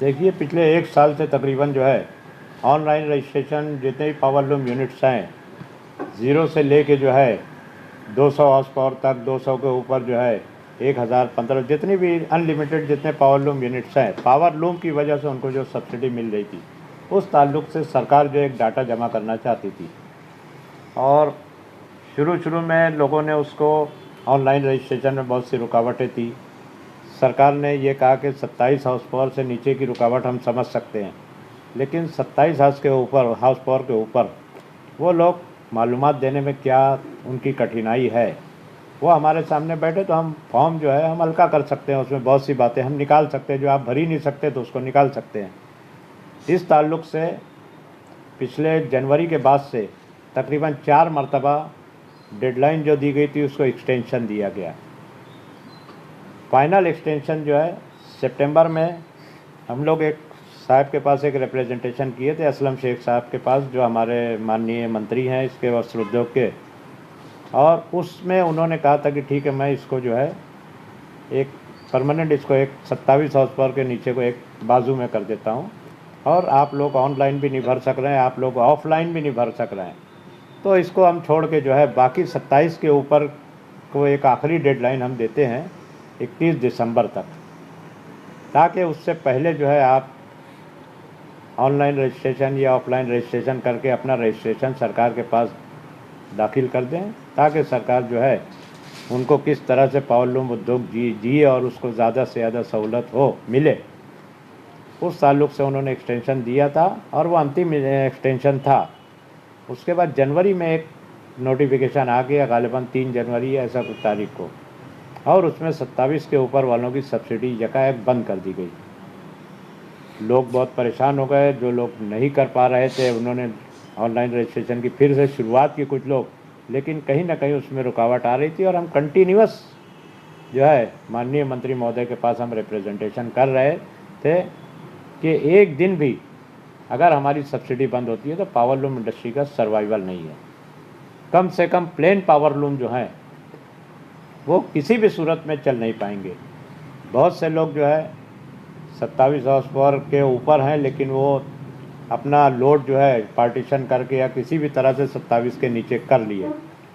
देखिए, पिछले 1 साल से तकरीबन जो है ऑनलाइन रजिस्ट्रेशन जितने भी पावर लूम यूनिट्स हैं, ज़ीरो से लेके जो है 200 हॉर्स पावर तक, 200 के ऊपर जो है 1000, 15, जितनी भी अनलिमिटेड जितने पावर लूम यूनिट्स हैं, पावर लूम की वजह से उनको जो सब्सिडी मिल रही थी, उस ताल्लुक से सरकार जो एक डाटा जमा करना चाहती थी। और शुरू में लोगों ने उसको ऑनलाइन रजिस्ट्रेशन में बहुत सी रुकावटें थी। सरकार ने ये कहा कि 27 हाउस पावर से नीचे की रुकावट हम समझ सकते हैं, लेकिन 27 हाउस पावर के ऊपर वो लोग मालूमात देने में क्या उनकी कठिनाई है, वो हमारे सामने बैठे तो हम फॉर्म जो है हम हल्का कर सकते हैं, उसमें बहुत सी बातें हम निकाल सकते हैं, जो आप भर ही नहीं सकते तो उसको निकाल सकते हैं। इस ताल्लुक़ से पिछले जनवरी के बाद से तकरीबन 4 मरतबा डेडलाइन जो दी गई थी उसको एक्सटेंशन दिया गया। फाइनल एक्सटेंशन जो है सितंबर में हम लोग एक साहब के पास एक रिप्रेजेंटेशन किए थे, असलम शेख साहब के पास, जो हमारे माननीय मंत्री हैं इसके वस्त्र उद्योग के, और उसमें उन्होंने कहा था कि ठीक है, मैं इसको जो है एक परमानेंट इसको एक 27 हाउस पावर के नीचे को एक बाजू में कर देता हूँ, और आप लोग ऑनलाइन भी नहीं भर सक रहे हैं, आप लोग ऑफलाइन भी नहीं भर सक रहे हैं, तो इसको हम छोड़ के जो है बाकी 27 के ऊपर को एक आखिरी डेडलाइन हम देते हैं 31 दिसंबर तक, ताकि उससे पहले जो है आप ऑनलाइन रजिस्ट्रेशन या ऑफलाइन रजिस्ट्रेशन करके अपना रजिस्ट्रेशन सरकार के पास दाखिल कर दें, ताकि सरकार जो है उनको किस तरह से पावर लूम उद्योग जिए और उसको ज़्यादा से ज़्यादा सहूलत हो मिले, उस ताल्लुक़ से उन्होंने एक्सटेंशन दिया था और वो अंतिम एक्सटेंशन था। उसके बाद जनवरी में एक नोटिफिकेशन आ गया, गालिबन 3 जनवरी ऐसा कुछ तारीख को, और उसमें 27 के ऊपर वालों की सब्सिडी यकायक बंद कर दी गई। लोग बहुत परेशान हो गए, जो लोग नहीं कर पा रहे थे उन्होंने ऑनलाइन रजिस्ट्रेशन की फिर से शुरुआत की कुछ लोग, लेकिन कहीं ना कहीं उसमें रुकावट आ रही थी, और हम कंटिन्यूअस जो है माननीय मंत्री महोदय के पास हम रिप्रेजेंटेशन कर रहे थे कि एक दिन भी अगर हमारी सब्सिडी बंद होती है तो पावर लूम इंडस्ट्री का सर्वाइवल नहीं है। कम से कम प्लेन पावर लूम जो हैं वो किसी भी सूरत में चल नहीं पाएंगे। बहुत से लोग जो है 27 हाउस पावर के ऊपर हैं, लेकिन वो अपना लोड जो है पार्टीशन करके या किसी भी तरह से 27 के नीचे कर लिए,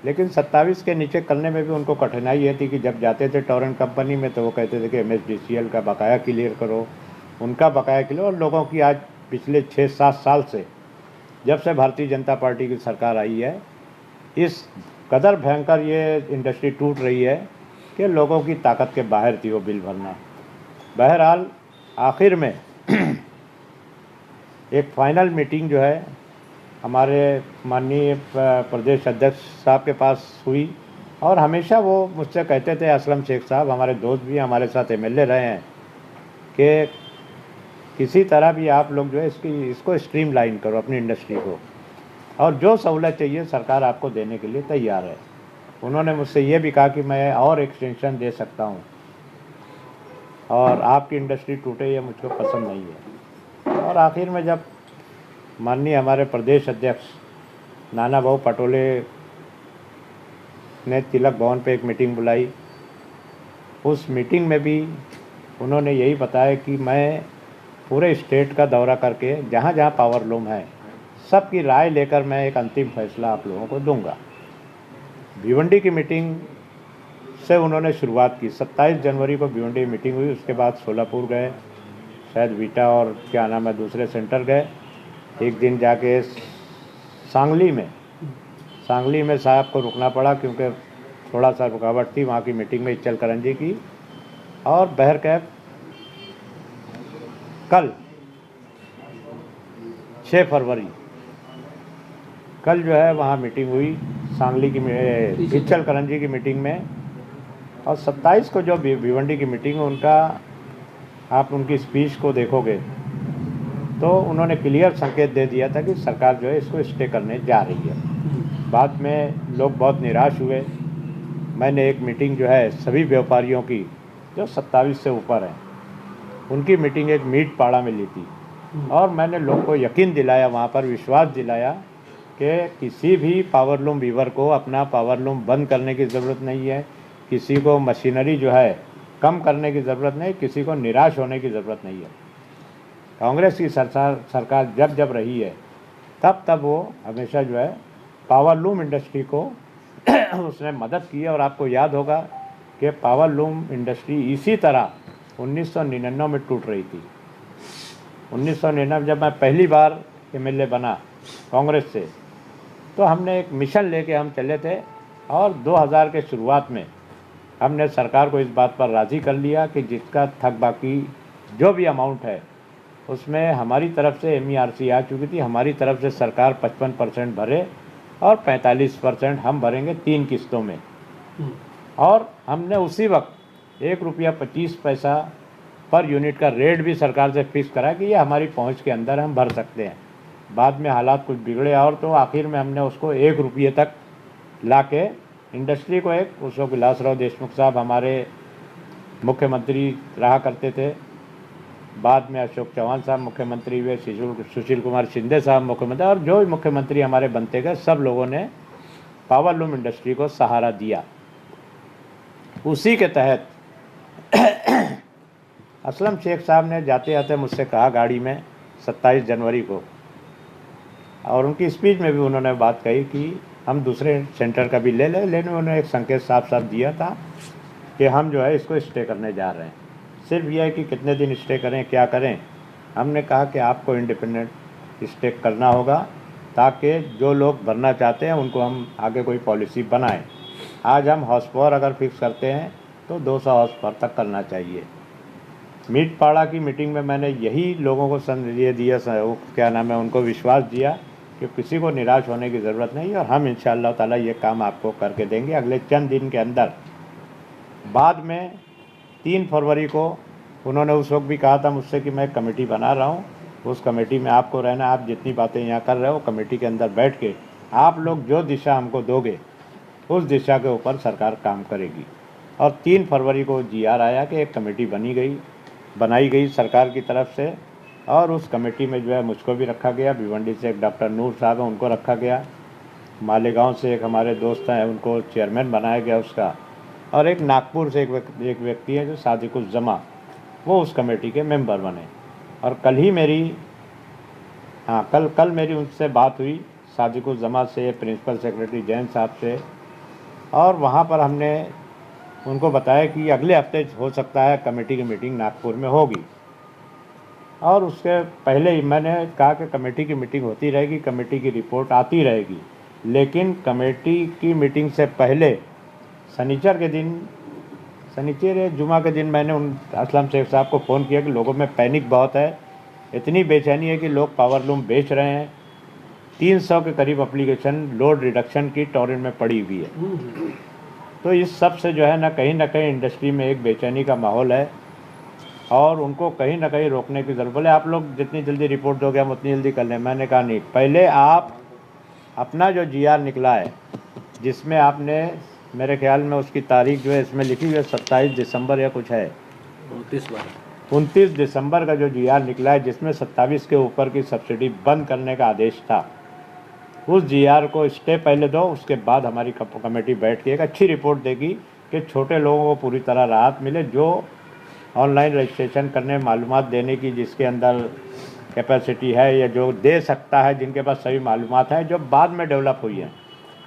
लेकिन 27 के नीचे करने में भी उनको कठिनाई ये थी कि जब जाते थे टॉरेंट कंपनी में तो वो कहते थे कि MSDCL का बकाया क्लियर करो, उनका बकाया क्लियर। और लोगों की आज पिछले 6-7 साल से जब से भारतीय जनता पार्टी की सरकार आई है, इस कदर भयंकर ये इंडस्ट्री टूट रही है कि लोगों की ताकत के बाहर थी वो बिल भरना। बहरहाल आखिर में एक फ़ाइनल मीटिंग जो है हमारे माननीय प्रदेश अध्यक्ष साहब के पास हुई, और हमेशा वो मुझसे कहते थे, असलम शेख साहब हमारे दोस्त भी हमारे साथ MLA रहे हैं, कि किसी तरह भी आप लोग जो है इसको स्ट्रीमलाइन करो अपनी इंडस्ट्री को, और जो सहूलत चाहिए सरकार आपको देने के लिए तैयार है। उन्होंने मुझसे ये भी कहा कि मैं और एक्सटेंशन दे सकता हूँ, और आपकी इंडस्ट्री टूटे ये मुझको पसंद नहीं है। और आखिर में जब माननीय हमारे प्रदेश अध्यक्ष नाना भाऊ पटोले ने तिलक भवन पे एक मीटिंग बुलाई, उस मीटिंग में भी उन्होंने यही बताया कि मैं पूरे स्टेट का दौरा करके जहाँ जहाँ पावर लूम है सबकी राय लेकर मैं एक अंतिम फैसला आप लोगों को दूंगा। भिवंडी की मीटिंग से उन्होंने शुरुआत की। 27 जनवरी को भिवंडी मीटिंग हुई, उसके बाद सोलापुर गए, शायद वीटा और क्या नाम है दूसरे सेंटर गए, एक दिन जाके सांगली में साहब को रुकना पड़ा क्योंकि थोड़ा सा रुकावट थी वहाँ की मीटिंग में इचलकरंजी की। और बहरकैफ कल 6 फरवरी कल जो है वहाँ मीटिंग हुई सांगली की इचलकरंजी की मीटिंग में, और 27 को जो भिवंडी की मीटिंग है उनका आप उनकी स्पीच को देखोगे तो उन्होंने क्लियर संकेत दे दिया था कि सरकार जो है इसको स्टे करने जा रही है। बाद में लोग बहुत निराश हुए। मैंने एक मीटिंग जो है सभी व्यापारियों की जो 27 से ऊपर हैं उनकी मीटिंग एक मीट पाड़ा में ली थी, और मैंने लोग को यकीन दिलाया, वहाँ पर विश्वास दिलाया कि किसी भी पावर लूम वीवर को अपना पावर लूम बंद करने की ज़रूरत नहीं है, किसी को मशीनरी जो है कम करने की ज़रूरत नहीं, किसी को निराश होने की ज़रूरत नहीं है। कांग्रेस की सरकार जब जब रही है तब तब वो हमेशा जो है पावर लूम इंडस्ट्री को उसने मदद की है। और आपको याद होगा कि पावर लूम इंडस्ट्री इसी तरह 1999 में टूट रही थी। 1999 जब मैं पहली बार एमएलए बना कांग्रेस से, तो हमने एक मिशन लेके हम चले थे और 2000 के शुरुआत में हमने सरकार को इस बात पर राज़ी कर लिया कि जिसका थक बाकी जो भी अमाउंट है उसमें हमारी तरफ से MERC आ चुकी थी, हमारी तरफ से सरकार 55% भरे और 45% हम भरेंगे 3 किस्तों में। और हमने उसी वक्त ₹1.25 पर यूनिट का रेट भी सरकार से फिक्स करा कि ये हमारी पहुंच के अंदर हम भर सकते हैं। बाद में हालात कुछ बिगड़े और तो आखिर में हमने उसको ₹1 तक ला के इंडस्ट्री को एक उस वक्त विलासराव देशमुख साहब हमारे मुख्यमंत्री रहा करते थे, बाद में अशोक चौहान साहब मुख्यमंत्री हुए, सुशील कुमार शिंदे साहब मुख्यमंत्री, और जो भी मुख्यमंत्री हमारे बनते गए सब लोगों ने पावर लूम इंडस्ट्री को सहारा दिया। उसी के तहत असलम शेख साहब ने जाते जाते मुझसे कहा गाड़ी में 27 जनवरी को, और उनकी स्पीच में भी उन्होंने बात कही कि हम दूसरे सेंटर का भी ले लें, लेकिन उन्होंने एक संकेत साफ साफ दिया था कि हम जो है इसको स्टे करने जा रहे हैं। सिर्फ यह है कि कितने दिन स्टे करें, क्या करें। हमने कहा कि आपको इंडिपेंडेंट स्टे करना होगा ताकि जो लोग भरना चाहते हैं उनको हम आगे कोई पॉलिसी बनाएं। आज हम हॉर्स पावर अगर फिक्स करते हैं तो 200 हॉर्स पावर तक करना चाहिए। मीट पाड़ा की मीटिंग में मैंने यही लोगों को ये दिया, क्या नाम है, उनको विश्वास दिया कि किसी को निराश होने की ज़रूरत नहीं और हम इंशाअल्लाह ताला ये काम आपको करके देंगे अगले चंद दिन के अंदर। बाद में 3 फरवरी को उन्होंने उस वक्त भी कहा था मुझसे कि मैं कमेटी बना रहा हूँ, उस कमेटी में आपको रहना, आप जितनी बातें यहाँ कर रहे हो कमेटी के अंदर बैठ के आप लोग जो दिशा हमको दोगे उस दिशा के ऊपर सरकार काम करेगी। और 3 फरवरी को GR आया कि एक कमेटी बनाई गई सरकार की तरफ से, और उस कमेटी में जो है मुझको भी रखा गया, भिवंडी से एक डॉक्टर नूर साहब हैं उनको रखा गया, मालेगांव से एक हमारे दोस्त हैं उनको चेयरमैन बनाया गया उसका, और एक नागपुर से एक व्यक्ति है जो सादिकुज़्ज़मा, वो उस कमेटी के मेंबर बने। और कल ही मेरी कल मेरी उनसे बात हुई सादिकुज़्ज़मा से, प्रिंसिपल सेक्रेटरी जैन साहब से, और वहाँ पर हमने उनको बताया कि अगले हफ्ते हो सकता है कमेटी की मीटिंग नागपुर में होगी। और उसके पहले ही मैंने कहा कि कमेटी की मीटिंग होती रहेगी, कमेटी की रिपोर्ट आती रहेगी, लेकिन कमेटी की मीटिंग से पहले जुमा के दिन मैंने असलम शेख साहब को फ़ोन किया कि लोगों में पैनिक बहुत है, इतनी बेचैनी है कि लोग पावर लूम बेच रहे हैं। 300 के करीब एप्लीकेशन लोड रिडक्शन की टोरेंट में पड़ी हुई है। तो इस सब से जो है ना कहीं इंडस्ट्री में एक बेचैनी का माहौल है और उनको कहीं ना कहीं रोकने की ज़रूरत। बोले आप लोग जितनी जल्दी रिपोर्ट दोगे हम उतनी जल्दी कर लें। मैंने कहा नहीं, पहले आप अपना जो GR निकला है जिसमें आपने, मेरे ख्याल में उसकी तारीख जो है इसमें लिखी हुई है 27 दिसंबर या कुछ है, 29 दिसंबर का जो GR निकला है जिसमें 27 के ऊपर की सब्सिडी बंद करने का आदेश था, उस GR को स्टे पहले दो, उसके बाद हमारी कमेटी बैठ के एक अच्छी रिपोर्ट देगी कि छोटे लोगों को पूरी तरह राहत मिले, जो ऑनलाइन रजिस्ट्रेशन करने, मालूमात देने की जिसके अंदर कैपेसिटी है या जो दे सकता है, जिनके पास सभी मालूमात हैं जो बाद में डेवलप हुई है।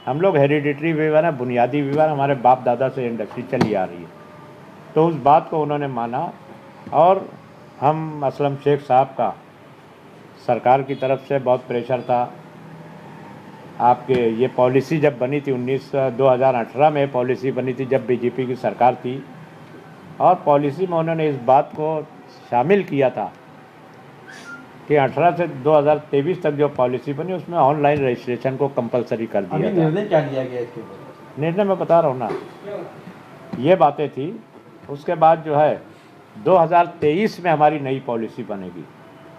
हम लोग हेरिडिटरी व्यूअर हैं, बुनियादी व्यूअर, हमारे बाप दादा से इंडस्ट्री चली आ रही है। तो उस बात को उन्होंने माना और हम असलम शेख साहब का सरकार की तरफ से बहुत प्रेशर था। आपके ये पॉलिसी जब बनी थी 2018 में पॉलिसी बनी थी जब BJP की सरकार थी, और पॉलिसी में उन्होंने इस बात को शामिल किया था कि 18 से 2023 तक जो पॉलिसी बनी उसमें ऑनलाइन रजिस्ट्रेशन को कंपलसरी कर दिया था। निर्णय क्या लिया गया इसके ऊपर? निर्णय मैं बता रहा हूँ ना, ये बातें थी। उसके बाद जो है 2023 में हमारी नई पॉलिसी बनेगी,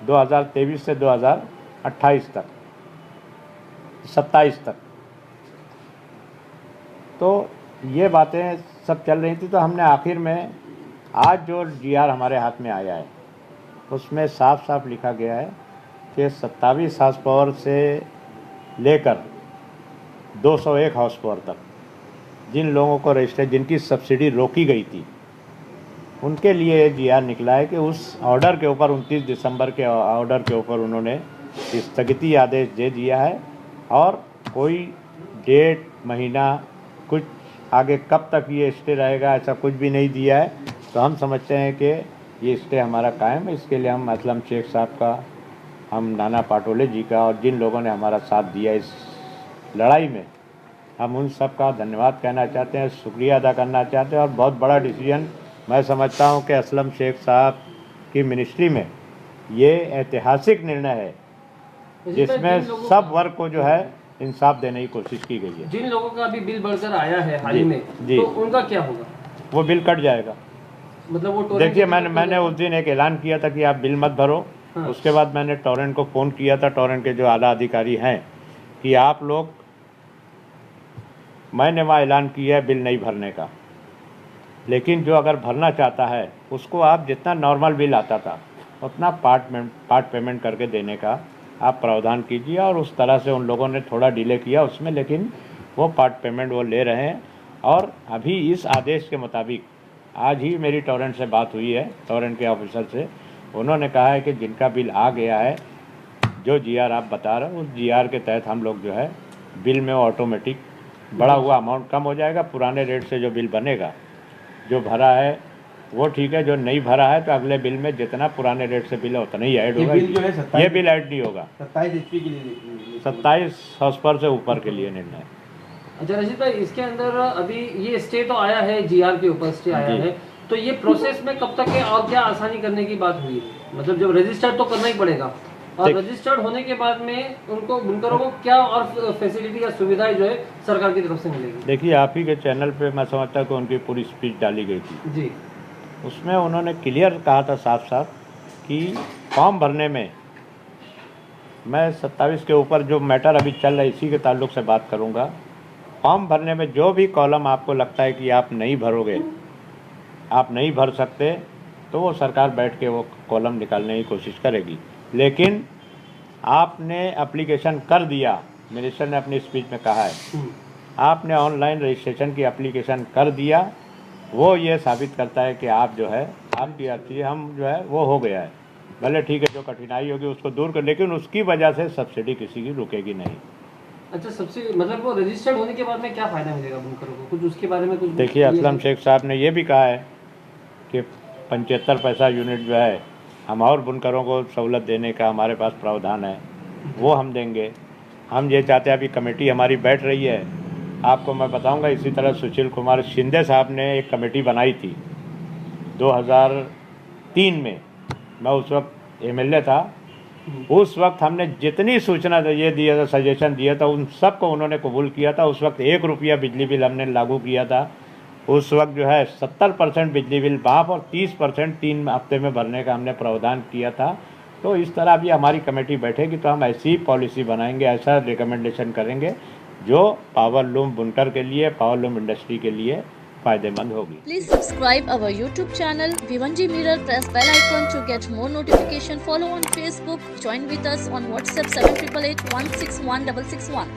2023 से 2028 तक, 27 तक। तो ये बातें सब चल रही थी। तो हमने आखिर में आज जो GR हमारे हाथ में आया है उसमें साफ साफ लिखा गया है कि 27 हॉर्स पावर से लेकर 201 हॉर्स पावर तक जिन लोगों को रजिस्टर, जिनकी सब्सिडी रोकी गई थी, उनके लिए GR निकला है कि उस ऑर्डर के ऊपर 29 दिसंबर के ऑर्डर के ऊपर उन्होंने स्थगिती आदेश दे दिया है और कोई डेट महीना कुछ आगे कब तक ये स्टे रहेगा ऐसा कुछ भी नहीं दिया है। तो हम समझते हैं कि ये स्टे हमारा कायम है। इसके लिए हम असलम शेख साहब का, हम नाना पाटोले जी का और जिन लोगों ने हमारा साथ दिया इस लड़ाई में, हम उन सब का धन्यवाद कहना चाहते हैं, शुक्रिया अदा करना चाहते हैं। और बहुत बड़ा डिसीजन मैं समझता हूं कि असलम शेख साहब की मिनिस्ट्री में ये ऐतिहासिक निर्णय है जिसमें सब वर्ग को जो है इंसाफ देने की कोशिश की गई है। जिन लोगों का अभी बिल बढ़कर आया है हाल ही में, जी, तो उनका क्या होगा? वो बिल कट जाएगा। मतलब वो देखिए, मैंने उस दिन एक ऐलान किया था कि आप बिल मत भरो। हाँ। उसके बाद मैंने टोरेंट को फ़ोन किया था, टोरेंट के जो आला अधिकारी हैं, कि आप लोग, मैंने वहाँ ऐलान किया है बिल नहीं भरने का, लेकिन जो अगर भरना चाहता है उसको आप जितना नॉर्मल बिल आता था उतना पार्ट पेमेंट करके देने का आप प्रावधान कीजिए। और उस तरह से उन लोगों ने थोड़ा डिले किया उसमें, लेकिन वो पार्ट पेमेंट वो ले रहे हैं। और अभी इस आदेश के मुताबिक आज ही मेरी टोरेंट से बात हुई है, टोरेंट के ऑफिसर से, उन्होंने कहा है कि जिनका बिल आ गया है, जो GR आप बता रहे हो, उस GR के तहत हम लोग जो है बिल में ऑटोमेटिक बढ़ा हुआ अमाउंट कम हो जाएगा। पुराने रेट से जो बिल बनेगा, जो भरा है वो ठीक है, जो नहीं भरा है तो अगले बिल में जितना पुराने रेट से बिल है उतना ही ऐड होगा। ये बिल ऐड नहीं होगा। 27 HP के लिए 27 हॉर्सपावर से ऊपर के लिए निर्णय। अच्छा रशीद भाई, इसके अंदर अभी ये स्टे तो आया है, GR के ऊपर स्टे आया है, तो ये प्रोसेस में कब तक है और क्या आसानी करने की बात हुई है? मतलब जब रजिस्टर्ड तो करना ही पड़ेगा, और रजिस्टर्ड होने के बाद में उनको बुनकरों को क्या और फैसिलिटी या सुविधाएं जो है सरकार की तरफ से मिलेगी? देखिए, आप ही के चैनल पे मैं समझता हूँ कि उनकी पूरी स्पीच डाली गई थी जी। उसमें उन्होंने क्लियर कहा था साफ साफ कि फॉर्म भरने में, मैं 27 के ऊपर जो मैटर अभी चल रहा है इसी के ताल्लुक से बात करूँगा। फॉर्म भरने में जो भी कॉलम आपको लगता है कि आप नहीं भरोगे, आप नहीं भर सकते, तो वो सरकार बैठ के वो कॉलम निकालने की कोशिश करेगी। लेकिन आपने एप्लीकेशन कर दिया, मिनिस्टर ने अपनी स्पीच में कहा है, आपने ऑनलाइन रजिस्ट्रेशन की एप्लीकेशन कर दिया, वो ये साबित करता है कि आप जो है, आपकी अर्जी हम जो है वो हो गया है। भले ठीक है, जो कठिनाई होगी उसको दूर कर, लेकिन उसकी वजह से सब्सिडी किसी की रुकेगी नहीं। अच्छा, सब्सिडी मतलब वो रजिस्टर्ड होने के बाद में क्या फ़ायदा मिलेगा बुनकरों को? कुछ उसके बारे में कुछ देखिए, असलम शेख साहब ने ये भी कहा है कि 75 पैसा यूनिट जो है हम और बुनकरों को सहूलत देने का हमारे पास प्रावधान है, वो हम देंगे। हम ये चाहते हैं, अभी कमेटी हमारी बैठ रही है, आपको मैं बताऊंगा। इसी तरह सुशील कुमार शिंदे साहब ने एक कमेटी बनाई थी 2003 में, मैं उस वक्त MLA था। उस वक्त हमने जितनी सूचना ये दिया था, सजेशन दिया था, उन सब को उन्होंने कबूल किया था। उस वक्त 1 रुपया बिजली बिल हमने लागू किया था। उस वक्त जो है 70% बिजली बिल माफ और 30% 3 हफ्ते में भरने का हमने प्रावधान किया था। तो इस तरह अभी हमारी कमेटी बैठेगी तो हम ऐसी पॉलिसी बनाएंगे, ऐसा रिकमेंडेशन करेंगे जो पावर लूम बुनकर के लिए, पावर लूम इंडस्ट्री के लिए फायदेमंद होगी। Please subscribe our YouTube channel Vivanji Mirror. Press bell icon to get more notification. Follow on Facebook. Join with us on WhatsApp 7888 161 661.